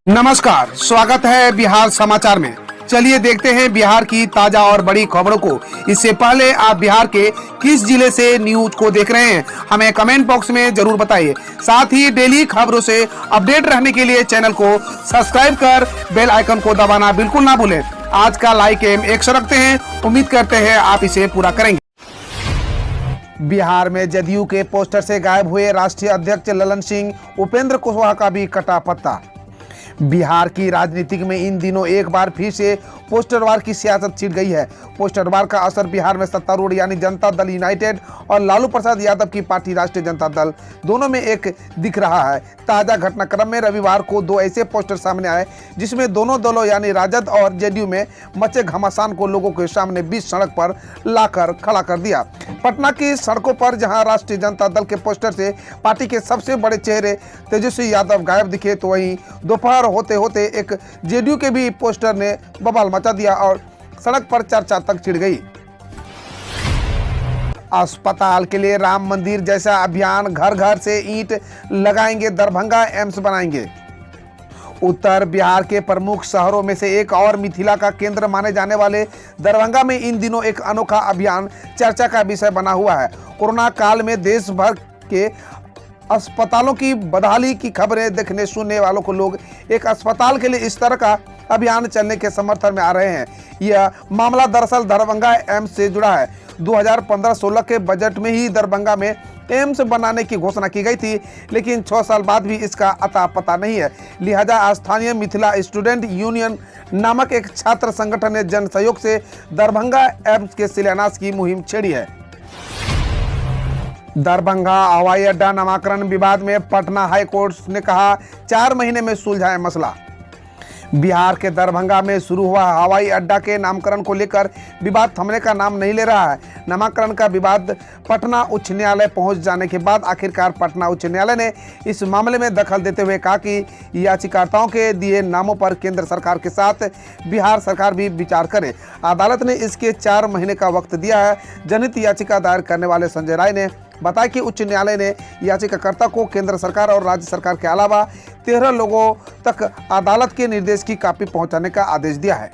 नमस्कार, स्वागत है बिहार समाचार में। चलिए देखते हैं बिहार की ताजा और बड़ी खबरों को। इससे पहले आप बिहार के किस जिले से न्यूज को देख रहे हैं, हमें कमेंट बॉक्स में जरूर बताइए। साथ ही डेली खबरों से अपडेट रहने के लिए चैनल को सब्सक्राइब कर बेल आइकन को दबाना बिल्कुल ना भूलें। आज का लाइक एम 100 रखते हैं, उम्मीद करते हैं आप इसे पूरा करेंगे। बिहार में जदयू के पोस्टर से गायब हुए राष्ट्रीय अध्यक्ष ललन सिंह, उपेंद्र कुशवाहा का भी कटा पत्ता। बिहार की राजनीति में इन दिनों एक बार फिर से पोस्टरवार की सियासत छिड़ गई है। पोस्टरवार का असर बिहार में सत्तारूढ़ यानी जनता दल यूनाइटेड और लालू प्रसाद यादव की पार्टी राष्ट्रीय जनता दल दोनों में एक दिख रहा है। ताजा घटनाक्रम में रविवार को दो ऐसे पोस्टर सामने आए जिसमें दोनों दलों यानी राजद और जेडीयू में मचे घमासान को लोगों के सामने बीच सड़क पर लाकर खड़ा कर दिया। पटना की सड़कों पर जहां राष्ट्रीय जनता दल के पोस्टर से पार्टी के सबसे बड़े चेहरे तेजस्वी यादव गायब दिखे, तो वहीं दोपहर होते होते एक जेडीयू के भी पोस्टर ने बवाल मचा दिया और सड़क पर चर्चा तक छिड़ गई। अस्पताल के लिए राम मंदिर जैसा अभियान, घर घर से ईंट लगाएंगे, दरभंगा एम्स बनाएंगे। उत्तर बिहार के प्रमुख शहरों में से एक और मिथिला का केंद्र माने जाने वाले दरभंगा में इन दिनों एक अनोखा अभियान चर्चा का विषय बना हुआ है। कोरोना काल में देश भर के अस्पतालों की बदहाली की खबरें देखने सुनने वालों को लोग एक अस्पताल के लिए इस तरह का अभियान चलने के समर्थन में आ रहे हैं। यह मामला दरअसल दरभंगा एम्स से जुड़ा है। 2015-16 के बजट में ही दरभंगा में एम्स बनाने की घोषणा की गई थी, लेकिन 6 साल बाद भी इसका अता पता नहीं है। लिहाजा स्थानीय मिथिला स्टूडेंट यूनियन नामक एक छात्र संगठन ने जन सहयोग से दरभंगा एम्स के शिलान्यास की मुहिम छेड़ी है। दरभंगा हवाई अड्डा नामकरण विवाद में पटना हाई कोर्ट ने कहा 4 महीने में सुलझाए मसला। बिहार के दरभंगा में शुरू हुआ हवाई अड्डा के नामकरण को लेकर विवाद थमने का नाम नहीं ले रहा है। नामकरण का विवाद पटना उच्च न्यायालय पहुंच जाने के बाद आखिरकार पटना उच्च न्यायालय ने इस मामले में दखल देते हुए कहा कि याचिकाकर्ताओं के दिए नामों पर केंद्र सरकार के साथ बिहार सरकार भी विचार करे। अदालत ने इसके 4 महीने का वक्त दिया है। जनहित याचिका दायर करने वाले संजय राय ने बताया कि उच्च न्यायालय ने याचिकाकर्ता को केंद्र सरकार और राज्य सरकार के अलावा 13 लोगों तक अदालत के निर्देश की कॉपी पहुंचाने का आदेश दिया है।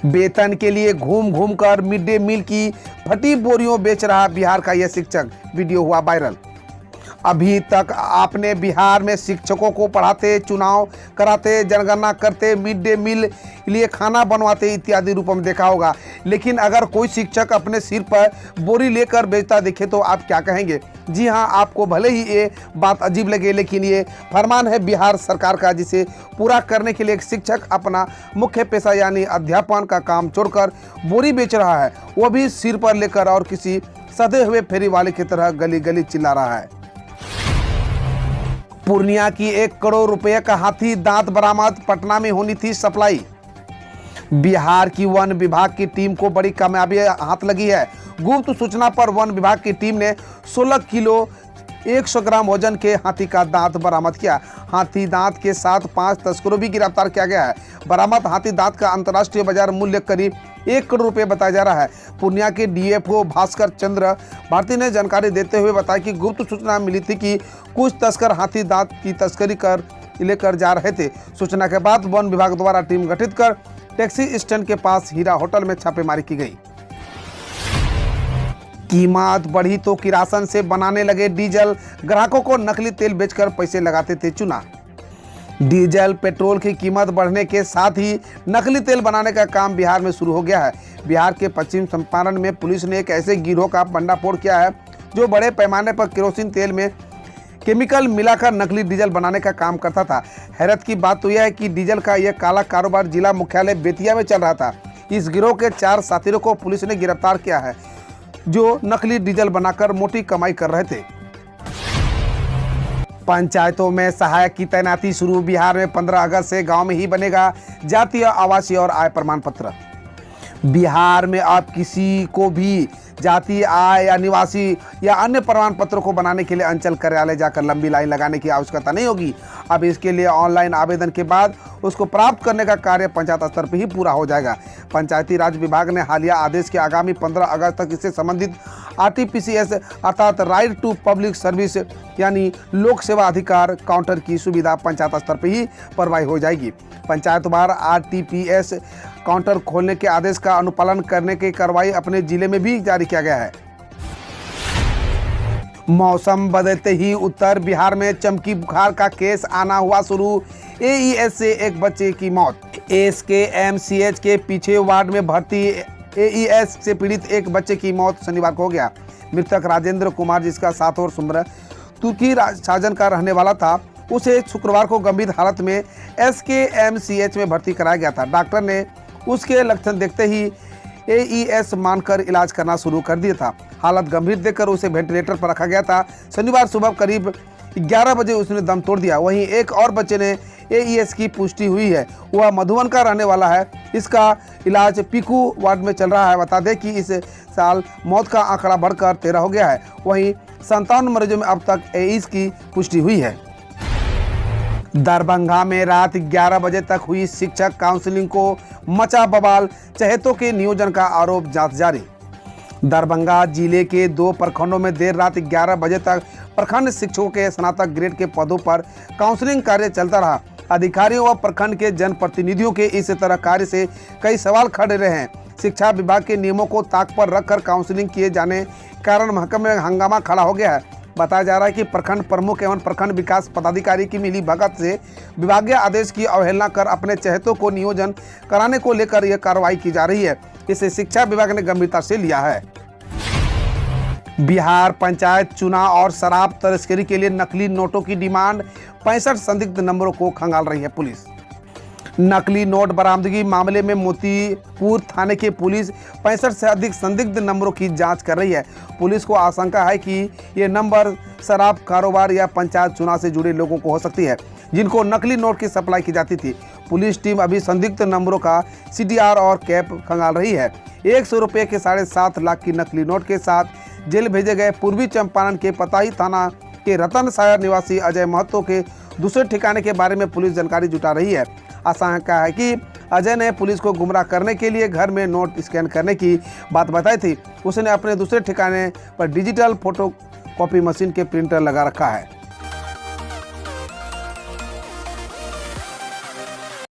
वेतन के लिए घूम घूम कर मिड डे मील की फटी बोरियों बेच रहा बिहार का यह शिक्षक, वीडियो हुआ वायरल। अभी तक आपने बिहार में शिक्षकों को पढ़ाते, चुनाव कराते, जनगणना करते, मिड डे मील लिए खाना बनवाते इत्यादि रूपों में देखा होगा, लेकिन अगर कोई शिक्षक अपने सिर पर बोरी लेकर बेचता दिखे तो आप क्या कहेंगे? जी हां, आपको भले ही ये बात अजीब लगे, लेकिन ये फरमान है बिहार सरकार का, जिसे पूरा करने के लिए एक शिक्षक अपना मुख्य पेशा यानी अध्यापन का काम छोड़कर बोरी बेच रहा है, वो भी सिर पर लेकर और किसी सधे हुए फेरी वाले की तरह गली गली चिल्ला रहा है। पूर्णिया की 1 करोड़ रुपए का हाथी दांत बरामद, पटना में होनी थी सप्लाई। बिहार की वन विभाग की टीम को बड़ी कामयाबी हाथ लगी है। गुप्त सूचना पर वन विभाग की टीम ने 16 किलो 100 ग्राम वजन के हाथी का दांत बरामद किया। हाथी दांत के साथ 5 तस्करों भी गिरफ्तार किया गया है। बरामद हाथी दांत का अंतर्राष्ट्रीय बाजार मूल्य करीब 1 करोड़ रुपए बताया जा रहा है। पूर्णिया के डीएफओ भास्कर चंद्र भारती ने जानकारी देते हुए बताया कि गुप्त सूचना मिली थी कि कुछ तस्कर हाथी दांत की तस्करी लेकर जा रहे थे। सूचना के बाद वन विभाग द्वारा टीम गठित कर टैक्सी स्टैंड के पास हीरा होटल में छापेमारी की गई। कीमत बढ़ी तो किरासन से बनाने लगे डीजल, ग्राहकों को नकली तेल बेचकर पैसे लगाते थे चुना। डीजल पेट्रोल की कीमत बढ़ने के साथ ही नकली तेल बनाने का काम बिहार में शुरू हो गया है। बिहार के पश्चिम चंपारण में पुलिस ने एक ऐसे गिरोह का भंडाफोड़ किया है जो बड़े पैमाने पर केरोसिन तेल में केमिकल मिलाकर नकली डीजल बनाने का काम करता था। हैरत की बात तो यह है कि डीजल का यह काला कारोबार जिला मुख्यालय बेतिया में चल रहा था। इस गिरोह के 4 साथियों को पुलिस ने गिरफ्तार किया है जो नकली डीजल बनाकर मोटी कमाई कर रहे थे। पंचायतों में सहायक की तैनाती शुरू, बिहार में 15 अगस्त से गांव में ही बनेगा जातीय आवासीय और आय प्रमाण पत्र। बिहार में अब किसी को भी जाति, आय या निवासी या अन्य प्रमाण पत्रों को बनाने के लिए अंचल कार्यालय जाकर लंबी लाइन लगाने की आवश्यकता नहीं होगी। अब इसके लिए ऑनलाइन आवेदन के बाद उसको प्राप्त करने का कार्य पंचायत स्तर पर ही पूरा हो जाएगा। पंचायती राज विभाग ने हालिया आदेश के आगामी 15 अगस्त तक इससे संबंधित RTPCS अर्थात राइट टू पब्लिक सर्विस यानी लोक सेवा अधिकार काउंटर की सुविधा पंचायत स्तर पर ही प्रवाही हो जाएगी। पंचायत बार RTPS काउंटर खोलने के आदेश का अनुपालन करने की कार्रवाई अपने जिले में भी जारी किया गया है। मौसम बदलते ही उत्तर बिहार में चमकी बुखार का केस आना हुआ शुरू। AES से एक बच्चे की मौत। SKMCH के पीछे वार्ड में भर्ती AES से पीड़ित एक बच्चे की मौत शनिवार को हो गया। मृतक राजेंद्र कुमार, जिसका 7 वर्ष उम्र, तुर्की शासन का रहने वाला था, उसे शुक्रवार को गंभीर हालत में SKMCH में भर्ती कराया गया था। डॉक्टर ने उसके लक्षण देखते ही AES मानकर इलाज करना शुरू कर दिया था। हालत गंभीर देखकर उसे वेंटिलेटर पर रखा गया था। शनिवार सुबह करीब 11 बजे उसने दम तोड़ दिया। वहीं एक और बच्चे ने AES की पुष्टि हुई है। वह मधुबन का रहने वाला है। इसका इलाज पीकू वार्ड में चल रहा है। बता दें कि इस साल मौत का आंकड़ा बढ़कर 13 हो गया है। वहीं 57 मरीजों में अब तक AES की पुष्टि हुई है। दरभंगा में रात 11 बजे तक हुई शिक्षक काउंसलिंग को मचा बवाल, चहेतों के नियोजन का आरोप, जांच जारी। दरभंगा जिले के 2 प्रखंडों में देर रात 11 बजे तक प्रखंड शिक्षकों के स्नातक ग्रेड के पदों पर काउंसलिंग कार्य चलता रहा। अधिकारियों व प्रखंड के जनप्रतिनिधियों के इस तरह कार्य से कई सवाल खड़े रहे हैं। शिक्षा विभाग के नियमों को ताक पर रखकर काउंसलिंग किए जाने कारण महकमे में हंगामा खड़ा हो गया है। बताया जा रहा है कि प्रखंड प्रमुख एवं प्रखंड विकास पदाधिकारी की मिली भगत से विभागीय आदेश की अवहेलना कर अपने चहेतों को नियोजन कराने को लेकर यह कार्रवाई की जा रही है। इसे शिक्षा विभाग ने गंभीरता से लिया है। बिहार पंचायत चुनाव और शराब तस्करी के लिए नकली नोटों की डिमांड, 65 संदिग्ध नंबरों को खंगाल रही है पुलिस। नकली नोट बरामदगी मामले में मोतीपुर थाने की पुलिस 65 से अधिक संदिग्ध नंबरों की जांच कर रही है। पुलिस को आशंका है कि ये नंबर शराब कारोबार या पंचायत चुनाव से जुड़े लोगों को हो सकती है, जिनको नकली नोट की सप्लाई की जाती थी। पुलिस टीम अभी संदिग्ध नंबरों का CDR और कैप खंगाल रही है। 100 रुपये के 7.5 लाख की नकली नोट के साथ जेल भेजे गए पूर्वी चंपारण के पताही थाना के रतन सागर निवासी अजय महतो के दूसरे ठिकाने के बारे में पुलिस जानकारी जुटा रही है। आशंका है कि अजय ने पुलिस को गुमराह करने के लिए घर में नोट स्कैन करने की बात बताई थी। उसने अपने दूसरे ठिकाने पर डिजिटल फोटो कॉपी मशीन के प्रिंटर लगा रखा है।